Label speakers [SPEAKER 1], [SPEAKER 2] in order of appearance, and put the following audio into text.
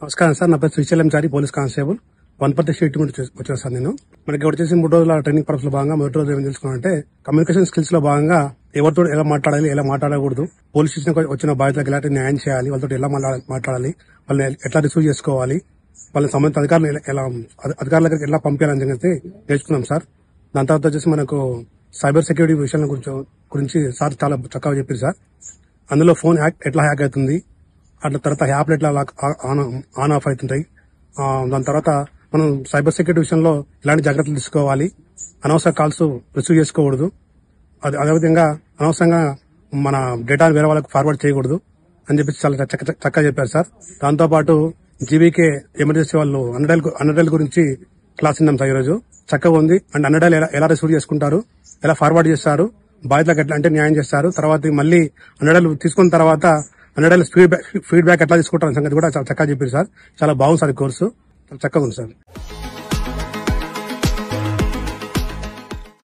[SPEAKER 1] నమస్కారం సార్, నా పేరు శ్రీశైలం చారి, పోలీస్ కానిస్టేబుల్ వనపర్తి స్టేట్ నుంచి వచ్చాను సార్. నేను మనకి వచ్చేసి 3 రోజుల ట్రైనింగ్ పర్పస్ లో భాగంగా మొదటి రోజు ఏం తెలుసుకున్నానంటే కమ్యూనికేషన్ స్కిల్స్ లో భాగంగా ఎవరితో ఎలా మాట్లాడాలి, ఎలా మాట్లాడకూడదు, పోలీస్ స్టేషన్ వచ్చిన బాధ్యతలకు ఎలాంటి న్యాయం చేయాలి, వాళ్ళతో ఎలా మాట్లాడాలి, వాళ్ళని ఎట్లా రిసీవ్ చేసుకోవాలి, వాళ్ళని సంబంధిత అధికారుల దగ్గరికి ఎలా పంపించాలని చెప్పి నేర్చుకున్నాం సార్. దాని తర్వాత వచ్చేసి మనకు సైబర్ సెక్యూరిటీ విషయాల గురించి సార్ చాలా చక్కగా చెప్పారు సార్. అందులో ఫోన్ ఎట్లా హ్యాక్ అవుతుంది, అట్లా తర్వాత యాప్లు ఎట్లా ఆన్ ఆఫ్ అవుతుంటాయి, దాని తర్వాత మనం సైబర్ సెక్యూరిటీ విషయంలో ఎలాంటి జాగ్రత్తలు తీసుకోవాలి, అనవసర కాల్స్ రిసీవ్ చేసుకోకూడదు, అదేవిధంగా అనవసరంగా మన డేటాను వేరే వాళ్ళకి ఫార్వర్డ్ చేయకూడదు అని చెప్పి చాలా చక్కగా చెప్పారు సార్. దాంతోపాటు జీవీకే ఎమర్జెన్సీ వాళ్ళు 100 గురించి క్లాస్ విన్నాం సార్. ఈరోజు చక్కగా ఉంది. అండ్ 100 ఎలా రిసీవ్ చేసుకుంటారు, ఎలా ఫార్వర్డ్ చేస్తారు, బాధ్యతలకు ఎట్లా అంటే న్యాయం చేస్తారు, తర్వాత మళ్ళీ 100 తీసుకున్న తర్వాత 100 ఫీడ్బ్యాక్ ఎట్లా తీసుకుంటారు సంగతి కూడా చాలా చక్కగా చెప్పారు సార్. చాలా బాగుంది సార్ ఈ కోర్సు, చాలా చక్కగా ఉంది సార్.